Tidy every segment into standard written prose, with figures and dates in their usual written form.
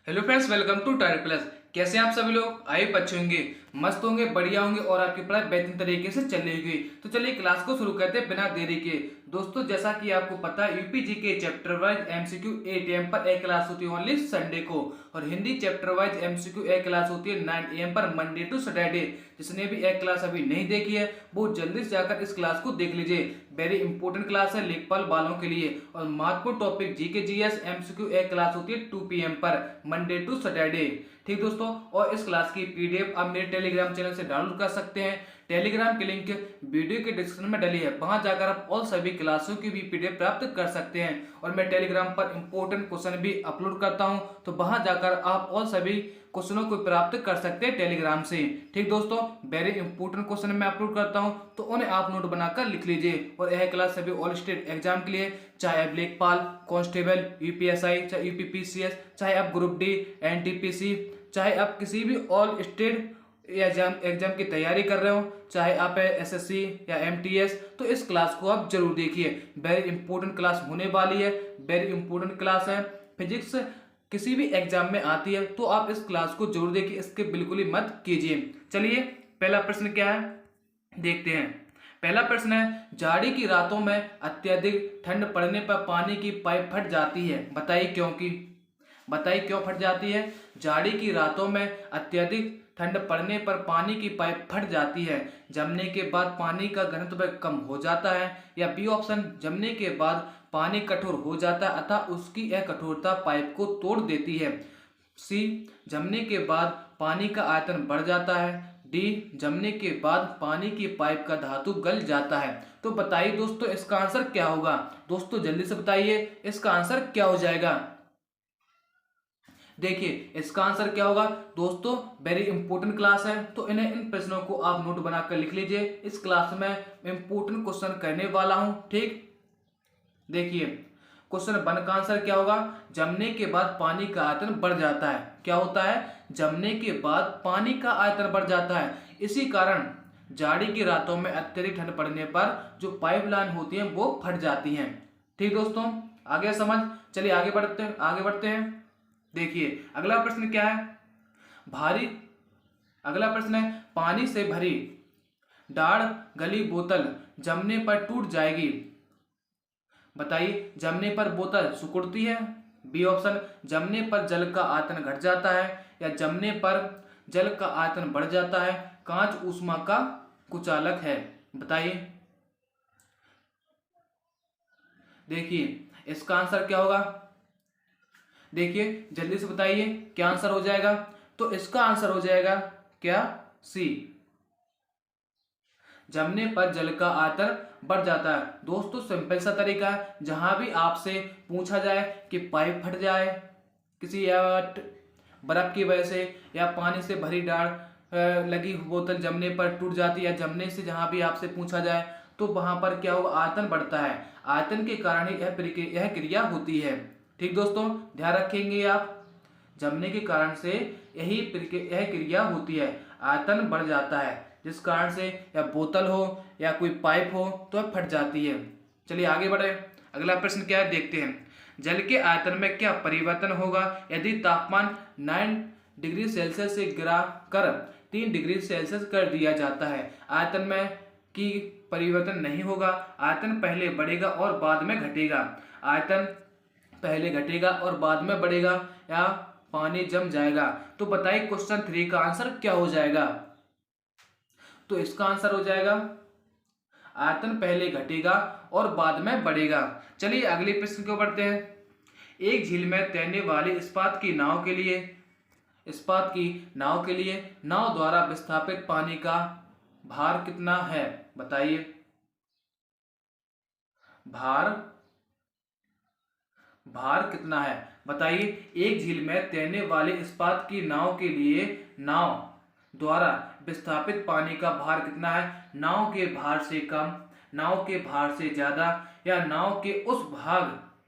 Hello friends, welcome to Tyre Plus. कैसे हैं आप सभी लोग? आए बच्चे होंगे, मस्त होंगे, बढ़िया होंगे और आपकी पढ़ाई बेहतरीन तरीके से चल रही होगी। तो चलिए क्लास को शुरू करते हैं बिना देरी के। दोस्तों, जैसा कि आपको पता है, यूपीजी के चैप्टर वाइज एमसीक्यू 8 AM पर एक क्लास होती है ओनली संडे को, और हिंदी चैप्टर वाइज एमसीक्यू एक क्लास होती है 9 AM पर मंडे टू सैटरडे। जिसने भी एक क्लास अभी नहीं देखी है वो जल्दी से जाकर इस क्लास को देख लीजिए। वेरी इंपॉर्टेंट क्लास है लेखपाल वालों के लिए। और महत्वपूर्ण टॉपिक जीके जीएस एमसीक्यू एक क्लास होती है 2 PM पर मंडे टू सैटरडे। ठीक दोस्तों, और इस क्लास की पीडीएफ आप मेरे टेलीग्राम चैनल से डाउनलोड कर सकते हैं। टेलीग्राम की लिंक वीडियो के डिस्क्रिप्शन में डली है, वहां जाकर आप और सभी क्लासों की भी पीडीएफ प्राप्त कर सकते हैं। और मैं टेलीग्राम पर इंपॉर्टेंट क्वेश्चन भी अपलोड करता हूं, तो वहां जाकर आप और सभी क्वेश्चनों को प्राप्त कर सकते हैं टेलीग्राम से। ठीक दोस्तों, वेरी इंपॉर्टेंट क्वेश्चन मैं अपलोड करता हूं, तो उन्हें आप नोट बनाकर लिख लीजिए। और यह क्लास सभी ऑल स्टेट एग्जाम के लिए, चाहे आप लेखपाल, कांस्टेबल, यूपीएसआई, चाहे यूपीपीसीएस, चाहे आप ग्रुप डी, एनटीपीसी, चाहे आप किसी भी ऑल स्टेट एग्जाम की तैयारी कर रहे हो, चाहे आप एसएससी या एमटीएस, तो इस क्लास को आप जरूर देखिए। वेरी इंपॉर्टेंट क्लास होने वाली है, वेरी इंपॉर्टेंट क्लास है। फिजिक्स किसी भी एग्जाम में आती है तो आप इस क्लास को जरूर देखिए, इसके बिल्कुल ही मत कीजिए। चलिए, पहला प्रश्न क्या है देखते हैं। पहला प्रश्न है, जाड़ी की रातों में अत्यधिक ठंड पड़ने पर पानी की पाइप फट जाती है, बताइए क्यों? बताइए क्यों फट जाती है? जाड़ी की रातों में अत्यधिक ठंड पड़ने पर पानी की पाइप फट जाती है। जमने के बाद पानी का घनत्व कम हो जाता है, या बी ऑप्शन, जमने के बाद पानी कठोर हो जाता है अतः उसकी यह कठोरता पाइप को तोड़ देती है। सी, जमने के बाद पानी का आयतन बढ़ जाता है। डी, जमने के बाद पानी की पाइप का धातु गल जाता है। तो बताइए दोस्तों, इसका आंसर क्या होगा? दोस्तों जल्दी से बताइए, इसका आंसर क्या हो जाएगा? देखिए, इसका आंसर क्या होगा दोस्तों? वेरी इंपॉर्टेंट क्लास है, तो इन प्रश्नों को आप नोट बनाकर लिख लीजिए। इस क्लास में इंपॉर्टेंट क्वेश्चन करने वाला हूं। ठीक, देखिए क्वेश्चन 1 का आंसर क्या होगा? जमने के बाद पानी का आयतन बढ़ जाता है। क्या होता है? जमने के बाद पानी का आयतन बढ़ जाता है। इसी कारण जाड़ी की रातों में अत्यधिक ठंड पड़ने पर जो पाइपलाइन होती है वो फट जाती हैं। ठीक दोस्तों, आगे समझ। चलिए आगे बढ़ते हैं। देखिए अगला प्रश्न क्या है। भारी अगला प्रश्न है, पानी से भरी दाढ़ गली बोतल जमने पर टूट जाएगी, बताइए। जमने पर बोतल सिकुड़ती है। बी ऑप्शन, जमने पर जल का आयतन घट जाता है, या जमने पर जल का आयतन बढ़ जाता है। कांच ऊष्मा का कुचालक है, बताइए। देखिए इसका आंसर क्या होगा? देखिए जल्दी से बताइए क्या आंसर हो जाएगा? तो इसका आंसर हो जाएगा क्या? सी, जमने पर जल का आयतन बढ़ जाता है। दोस्तों सिंपल सा तरीका है, जहां भी आपसे पूछा जाए कि पाइप फट जाए किसी या बर्फ की वजह से, या पानी से भरी दाढ़ लगी बोतल जमने पर टूट जाती है, या जमने से जहां भी आपसे पूछा जाए, तो वहां पर क्या होगा? आयतन बढ़ता है। आयतन के कारण ही यह क्रिया होती है। ठीक दोस्तों, ध्यान रखेंगे आप। जमने के कारण से यह क्रिया होती है, आयतन बढ़ जाता है, जिस कारण से या बोतल हो या कोई पाइप हो तो फट जाती है। चलिए आगे बढ़े। अगला प्रश्न क्या है देखते हैं। जल के आयतन में क्या परिवर्तन होगा यदि तापमान 9 डिग्री सेल्सियस से गिरा कर 3 डिग्री सेल्सियस कर दिया जाता है? आयतन में की परिवर्तन नहीं होगा। आयतन पहले बढ़ेगा और बाद में घटेगा। आयतन पहले घटेगा और बाद में बढ़ेगा, या पानी जम जाएगा। तो बताइए क्वेश्चन 3 का आंसर क्या हो जाएगा? तो इसका आंसर हो जाएगा, आयतन पहले घटेगा और बाद में बढ़ेगा। चलिए अगले प्रश्न को बढ़ते हैं। एक झील में तैरने वाली इस्पात की नाव द्वारा विस्थापित पानी का भार कितना है, बताइए। भार भार कितना है, बताइए। एक झील में तैरने वाली इस्पात की नाव के लिए नाव द्वारा विस्थापित पानी का भार कितना है? नाव के भार से कम, नाव के भार से ज्यादा, या नाव के उस भाग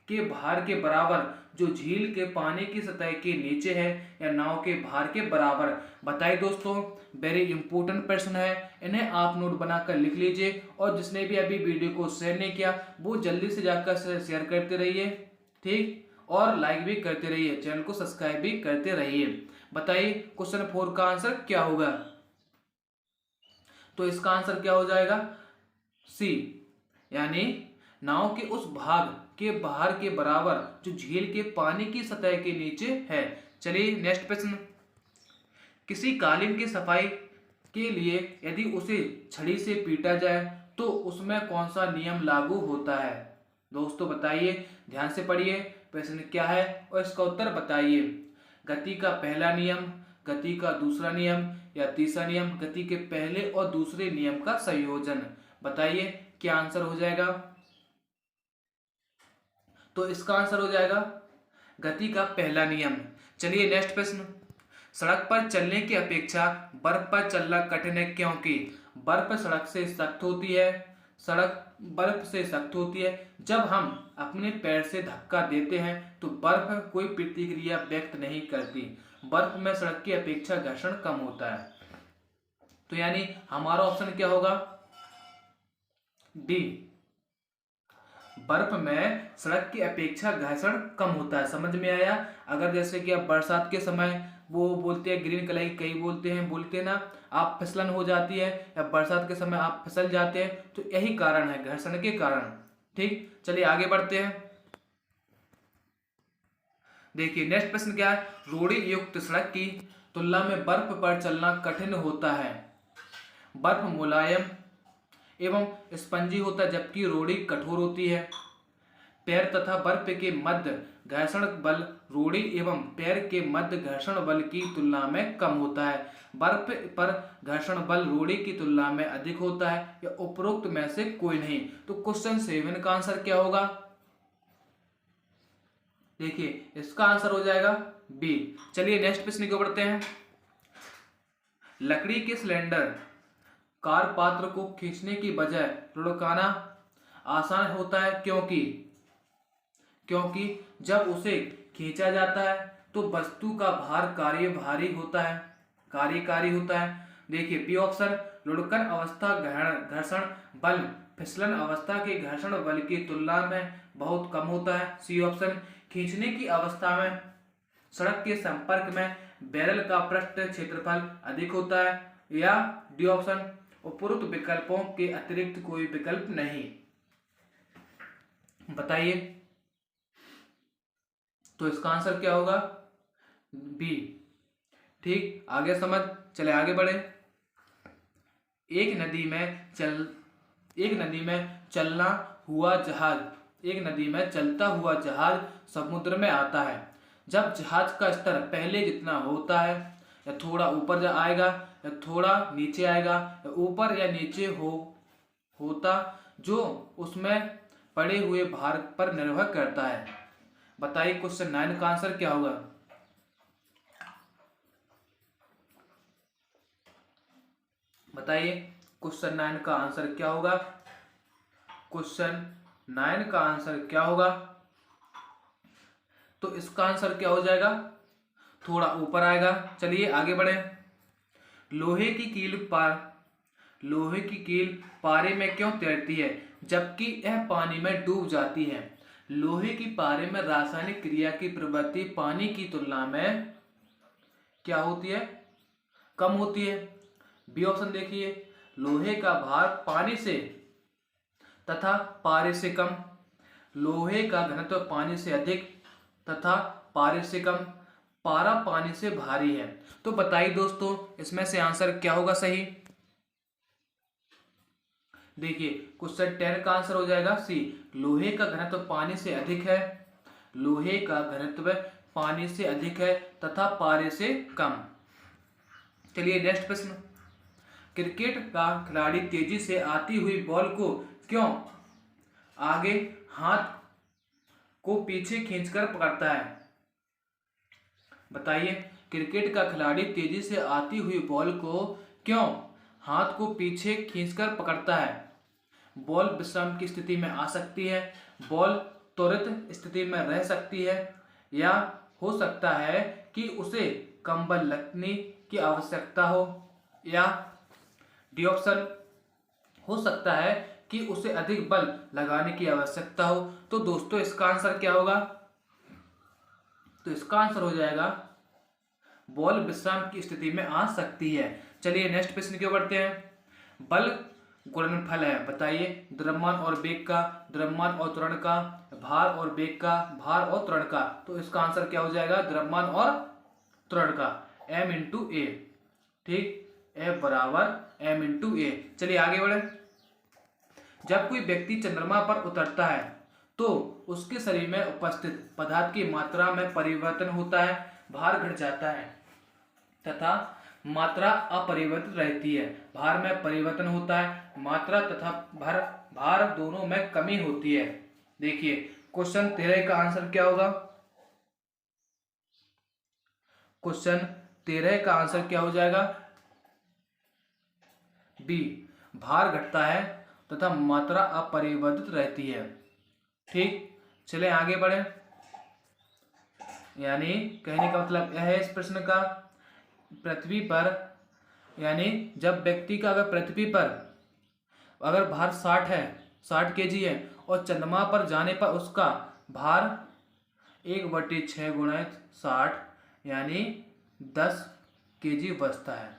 के भार के बराबर जो झील के पानी की सतह के नीचे है, या नाव के भार के बराबर? बताइए दोस्तों, वेरी इंपॉर्टेंट प्रश्न है, इन्हें आप नोट बनाकर लिख लीजिए। और जिसने भी अभी वीडियो को शेयर नहीं किया वो जल्दी से जाकर शेयर करते रहिए। ठीक, और लाइक भी करते रहिए, चैनल को सब्सक्राइब भी करते रहिए। बताइए क्वेश्चन 4 का आंसर क्या होगा? तो इसका आंसर क्या हो जाएगा? सी, यानी नाव के उस भाग के बाहर के बराबर जो झील के पानी की सतह के नीचे है। चलिए नेक्स्ट प्रश्न। किसी कालीन की सफाई के लिए यदि उसे छड़ी से पीटा जाए तो उसमें कौन सा नियम लागू होता है? दोस्तों बताइए, ध्यान से पढ़िए प्रश्न क्या है और इसका उत्तर बताइए। गति का पहला नियम, गति का दूसरा नियम या तीसरा नियम, गति के पहले और दूसरे नियम का संयोजन। बताइए क्या आंसर हो जाएगा? तो इसका आंसर हो जाएगा गति का पहला नियम। चलिए नेक्स्ट प्रश्न। सड़क पर चलने की अपेक्षा बर्फ पर चलना कठिन है क्योंकि बर्फ सड़क से सख्त होती है। सड़क बर्फ से सख्त होती है। जब हम अपने पैर से धक्का देते हैं तो बर्फ कोई प्रतिक्रिया व्यक्त नहीं करती। बर्फ में सड़क की अपेक्षा घर्षण कम होता है। तो यानी हमारा ऑप्शन क्या होगा? डी, बर्फ में सड़क की अपेक्षा घर्षण कम होता है। समझ में आया? अगर जैसे कि आप बरसात के समय वो बोलते हैं ग्रीन कलर की, कई बोलते हैं ना, आप फिसलन हो जाती है या बरसात के समय आप फिसल जाते हैं, तो यही कारण है, घर्षण के कारण। ठीक, चलिए आगे बढ़ते हैं। देखिए नेक्स्ट प्रश्न क्या है? रोड़ी युक्त सड़क की तुलना में बर्फ पर चलना कठिन होता है। बर्फ मुलायम एवं स्पंजी होता है जबकि रोड़ी कठोर होती है। पैर तथा बर्फ के मध्य घर्षण बल रोड़ी एवं पैर के मध्य घर्षण बल की तुलना में कम होता है। बर्फ पर घर्षण बल रोड़ी की तुलना में अधिक होता है या उपरोक्त में से कोई नहीं। तो क्वेश्चन 7 का आंसर क्या होगा? देखिए इसका आंसर हो जाएगा बी। चलिए नेक्स्ट प्रश्न को बढ़ते हैं। लकड़ी के सिलेंडर कार पात्र को खींचने की बजाय लुढ़काना आसान होता है क्योंकि जब उसे खींचा जाता है तो वस्तु का भार कार्यकारी होता है। देखिए बी ऑप्शन, लुढ़कन अवस्था घर्षण बल फिसलन अवस्था के घर्षण बल की तुलना में बहुत कम होता है। सी ऑप्शन, खींचने की अवस्था में सड़क के संपर्क में बैरल का पृष्ठ क्षेत्रफल अधिक होता है। या डी ऑप्शन, उपरोक्त विकल्पों के अतिरिक्त कोई विकल्प नहीं। बताइए तो इसका आंसर क्या होगा? बी। ठीक, आगे समझ, चले आगे बढ़े। एक नदी में चलता हुआ जहाज समुद्र में आता है। जब जहाज का स्तर पहले जितना होता है या थोड़ा ऊपर आएगा या थोड़ा नीचे आएगा या ऊपर या नीचे होता जो उसमें पड़े हुए भार पर निर्भर करता है। बताइए क्वेश्चन 9 का आंसर क्या होगा? बताइए क्वेश्चन 9 का आंसर क्या होगा? क्वेश्चन 9 का आंसर क्या होगा? तो इसका आंसर क्या हो जाएगा? थोड़ा ऊपर आएगा। चलिए आगे बढ़े। लोहे की कील पारे में क्यों तैरती है जबकि यह पानी में डूब जाती है? लोहे की पारे में रासायनिक क्रिया की प्रवृत्ति पानी की तुलना में क्या होती है? कम होती है। बी ऑप्शन देखिए, लोहे का भार पानी से तथा पारे से कम, लोहे का घनत्व पानी से अधिक तथा पारे से कम, पारा पानी से भारी है। तो बताइए दोस्तों इसमें से आंसर क्या होगा सही? देखिए क्वेश्चन 10 का आंसर हो जाएगा सी, लोहे का घनत्व पानी से अधिक है। लोहे का घनत्व पानी से अधिक है तथा पारे से कम। चलिए नेक्स्ट प्रश्न। क्रिकेट का खिलाड़ी तेजी से आती हुई बॉल को क्यों आगे हाथ को पीछे खींचकर पकड़ता है? बताइए, क्रिकेट का खिलाड़ी तेजी से आती हुई बॉल को क्यों हाथ को पीछे खींचकर पकड़ता है? बॉल विश्राम की स्थिति में आ सकती है, बॉल त्वरित स्थिति में रह सकती है, या हो सकता है कि उसे कंबल लगने की आवश्यकता हो, या डी ऑप्शन, हो सकता है कि उसे अधिक बल लगाने की आवश्यकता हो। तो दोस्तों इसका आंसर क्या होगा? तो इसका आंसर हो जाएगा बॉल विश्राम की स्थिति में आ सकती है। चलिए नेक्स्ट प्रश्न की ओर बढ़ते हैं। बल गुणनफल है, बताइए द्रव्यमान और वेग का, द्रव्यमान और त्वरण का, भार और वेग का, भार और त्वरण का। तो इसका आंसर क्या हो जाएगा? द्रव्यमान और त्वरण का, m इंटू ए। ठीक, F बराबर m इंटू ए। चलिए आगे बढ़े। जब कोई व्यक्ति चंद्रमा पर उतरता है तो उसके शरीर में उपस्थित पदार्थ की मात्रा में परिवर्तन होता है, भार घट जाता है तथा मात्रा अपरिवर्तित रहती है। भार में परिवर्तन होता है, मात्रा तथा भार दोनों में कमी होती है। देखिए क्वेश्चन 13 का आंसर क्या होगा? क्वेश्चन 13 का आंसर क्या हो जाएगा? बी, भार घटता है तथा मात्रा अपरिवर्तित रहती है। ठीक, चले आगे बढ़े। यानी कहने का मतलब यह है इस प्रश्न का, पृथ्वी पर यानी जब व्यक्ति का अगर पृथ्वी पर अगर भार 60 है, 60 केजी है और चंद्रमा पर जाने पर उसका भार 1/6 गुणित 60 यानी 10 केजी बचता है।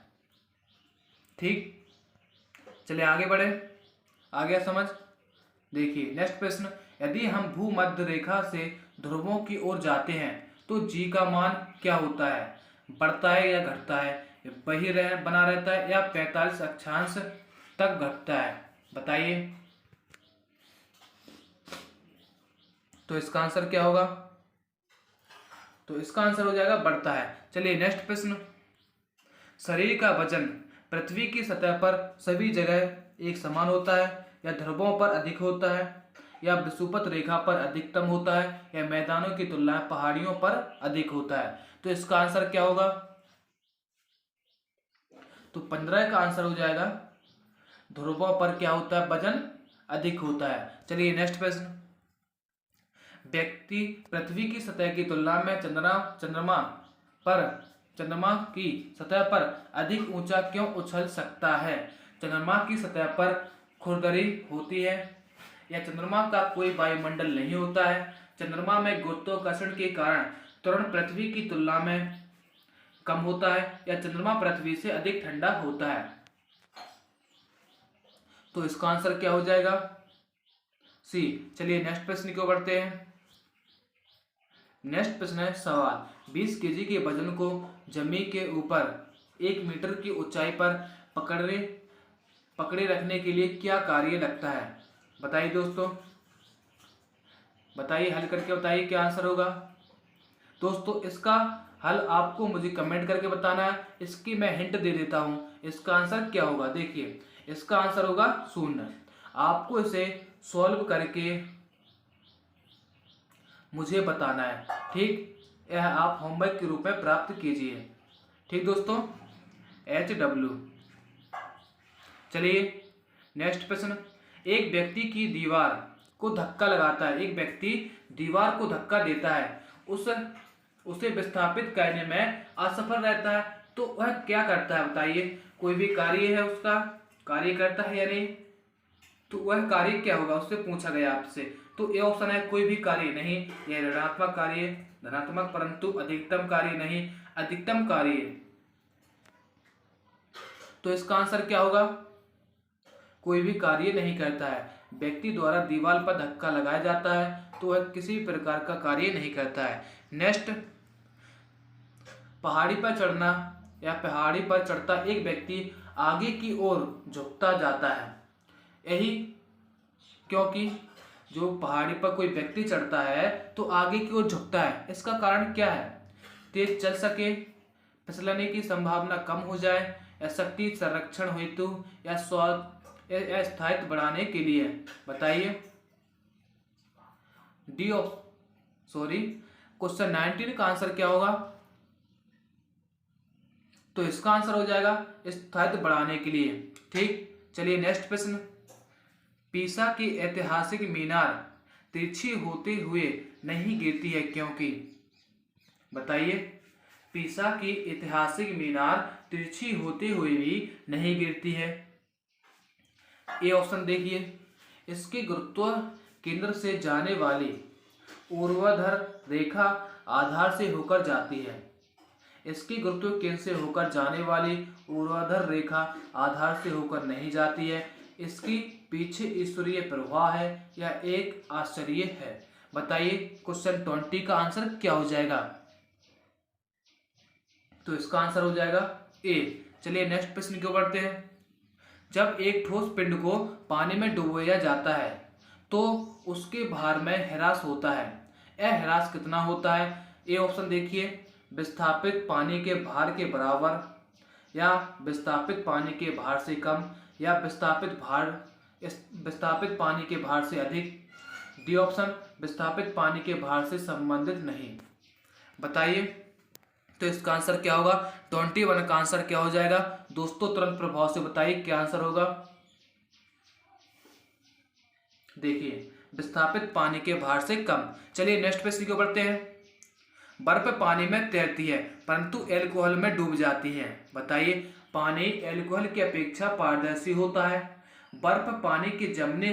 ठीक, चलिए आगे बढ़े। आ गया समझ? देखिए नेक्स्ट प्रश्न। यदि हम भूमध्य रेखा से ध्रुवों की ओर जाते हैं तो जी का मान क्या होता है? बढ़ता है या घटता है? वही बना रहता है या 45 अक्षांश तक घटता है? बताइए। तो इसका आंसर क्या होगा? तो इसका आंसर हो जाएगा बढ़ता है। चलिए नेक्स्ट प्रश्न। शरीर का वजन पृथ्वी की सतह पर सभी जगह एक समान होता है या ध्रुवों पर अधिक होता है या विषुवत रेखा पर अधिकतम होता है या मैदानों की तुलना में पहाड़ियों पर अधिक होता है? तो इसका आंसर क्या होगा? तो 15 का आंसर हो जाएगा ध्रुवों पर क्या होता है? वजन अधिक होता है। चलिए नेक्स्ट प्रश्न। व्यक्ति पृथ्वी की सतह की तुलना में चंद्रमा की सतह पर अधिक ऊंचा क्यों उछल सकता है? चंद्रमा की सतह पर खुरदरी होती है या चंद्रमा का कोई वायुमंडल नहीं होता है? चंद्रमा में गुरुत्वाकर्षण के कारण त्वरण पृथ्वी की तुलना में कम होता है या चंद्रमा पृथ्वी से अधिक ठंडा होता है? तो इसका आंसर क्या हो जाएगा? सी। चलिए नेक्स्ट प्रश्न की ओर बढ़ते हैं। नेक्स्ट प्रश्न है सवाल। 20 केजी के वजन को जमीन के ऊपर 1 मीटर की ऊंचाई पर पकड़े रखने के लिए क्या कार्य लगता है? बताइए दोस्तों, बताइए, हल करके बताइए क्या आंसर होगा। दोस्तों इसका हल आपको मुझे कमेंट करके बताना है। इसकी मैं हिंट दे देता हूं, इसका आंसर क्या होगा। देखिए इसका आंसर होगा 0। आपको इसे सॉल्व करके मुझे बताना है। ठीक, यह आप होमवर्क के रूप में प्राप्त कीजिए। ठीक दोस्तों, HW। चलिए नेक्स्ट प्रश्न। एक व्यक्ति की दीवार को धक्का लगाता है, एक व्यक्ति दीवार को धक्का देता है, उसे विस्थापित करने में असफल रहता है, तो वह क्या करता है? बताइए। कोई भी कार्य है उसका कार्य करता है या नहीं? तो वह कार्य क्या होगा उससे पूछा गया आपसे। तो ये ऑप्शन है कोई भी कार्य नहीं, यह ऋणात्मक कार्य, धनात्मक परंतु अधिकतम कार्य नहीं, अधिकतम कार्य। तो इसका आंसर क्या होगा? कोई भी कार्य नहीं करता है। व्यक्ति द्वारा दीवार पर धक्का लगाया जाता है तो वह किसी प्रकार का कार्य नहीं करता है। नेक्स्ट, पहाड़ी पर चढ़ना या पहाड़ी पर चढ़ता एक व्यक्ति आगे की ओर झुकता जाता है, यही क्योंकि जो पहाड़ी पर कोई व्यक्ति चढ़ता है तो आगे की ओर झुकता है। इसका कारण क्या है? तेज चल सके, फिसलने की संभावना कम हो जाए या शक्ति संरक्षण हेतु या स्थायित्व बढ़ाने के लिए? बताइए। क्वेश्चन 19 का आंसर क्या होगा? तो इसका आंसर हो जाएगा स्थायित्व बढ़ाने के लिए। ठीक, चलिए नेक्स्ट प्रश्न। पीसा की ऐतिहासिक मीनार तिरछी होते हुए नहीं गिरती है क्योंकि? बताइए। पीसा की ऐतिहासिक मीनार तिरछी होते हुए भी नहीं गिरती है। ए ऑप्शन देखिए। इसके गुरुत्व केंद्र से जाने वाली ऊर्ध्वाधर रेखा आधार से होकर जाती है। इसकी गुरुत्व केंद्र से होकर जाने वाली ऊर्ध्वाधर रेखा आधार से होकर नहीं जाती है। इसकी पीछे ईश्वरीय प्रवाह है। यह एक आश्चर्य है। बताइए क्वेश्चन 20 का आंसर क्या हो जाएगा? तो इसका आंसर हो जाएगा ए। चलिए नेक्स्ट प्रश्न की ओर बढ़ते हैं। जब एक ठोस पिंड को पानी में डुबोया जाता है तो उसके भार में ह्रास होता है। यह ह्रास कितना होता है? ए ऑप्शन देखिए, विस्थापित पानी के भार के बराबर, या विस्थापित पानी के भार से कम, या विस्थापित पानी के भार से अधिक। डी ऑप्शन, विस्थापित पानी के भार से संबंधित नहीं। बताइए तो इसका आंसर क्या होगा? 21 का आंसर क्या हो जाएगा? दोस्तों तुरंत प्रभाव से बताइए क्या आंसर होगा। देखिए विस्थापित पानी के भार से कम। चलिए नेक्स्ट प्रश्न की ओर बढ़ते हैं। बर्फ पानी में तैरती है परंतु अल्कोहल में डूब जाती है। बताइए पानी अल्कोहल की अपेक्षा पारदर्शी होता है। बर्फ पानी के जमने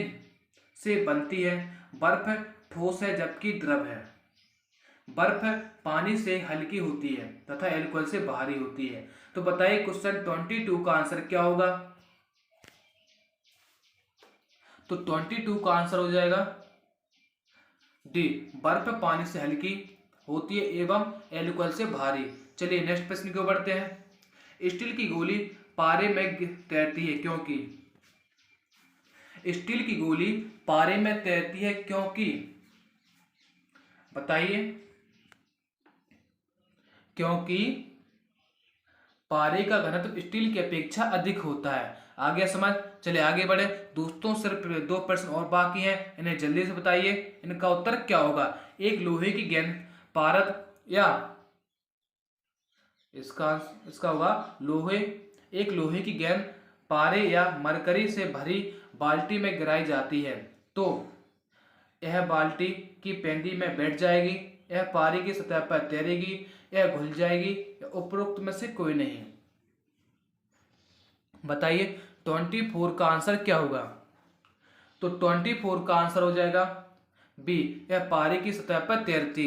से बनती है। बर्फ ठोस है जबकि द्रव है। बर्फ पानी से हल्की होती है तथा अल्कोहल से भारी होती है। तो बताइए क्वेश्चन 22 का आंसर क्या होगा? तो 22 का आंसर हो जाएगा डी, बर्फ पानी से हल्की होती है एवं अल्कोहल से भारी। चलिए नेक्स्ट प्रश्न की ओर बढ़ते हैं। स्टील की गोली पारे में तैरती है क्योंकि? स्टील की गोली पारे में तैरती है क्योंकि? बताइए। क्योंकि पारे का घनत्व स्टील की अपेक्षा अधिक होता है। आ गया समझ? चलिए आगे बढ़े। दोस्तों सिर्फ 2 प्रश्न और बाकी हैं, इन्हें जल्दी से बताइए। इनका उत्तर क्या होगा? एक लोहे की गेंद पारद, या इसका होगा एक लोहे की गेंद पारे या मरकरी से भरी बाल्टी में गिराई जाती है तो यह बाल्टी की पेंदी में बैठ जाएगी, यह पारे की सतह पर तैरेगी, यह घुल जाएगी, या उपरोक्त में से कोई नहीं। बताइए 24 का आंसर क्या होगा? तो 24 का आंसर हो जाएगा बी, यह पारे की सतह पर तैरती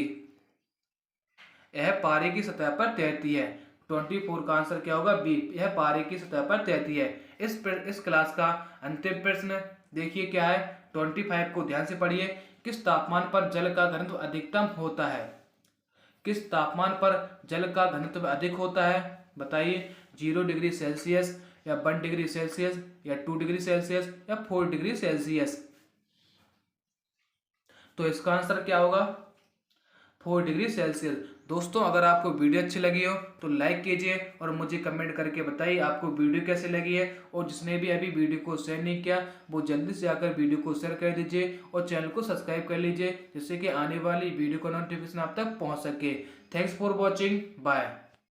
है। 24 का आंसर क्या होगा? बी, यह पारे की सतह पर तैरती है। इस क्लास का अंतिम प्रश्न देखिए क्या है। 25 को ध्यान से पढ़िए। किस तापमान पर जल का घनत्व अधिकतम होता है? किस तापमान पर जल का घनत्व अधिक होता है? बताइए 0 डिग्री सेल्सियस, या 1 डिग्री सेल्सियस, या 2 डिग्री सेल्सियस, या 4 डिग्री सेल्सियस। तो इसका आंसर क्या होगा? 4 डिग्री सेल्सियस। दोस्तों अगर आपको वीडियो अच्छी लगी हो तो लाइक कीजिए और मुझे कमेंट करके बताइए आपको वीडियो कैसे लगी है। और जिसने भी अभी वीडियो को शेयर नहीं किया वो जल्दी से आकर वीडियो को शेयर कर दीजिए और चैनल को सब्सक्राइब कर लीजिए, जिससे कि आने वाली वीडियो का नोटिफिकेशन आप तक पहुंच सके। Thanks for watching, bye.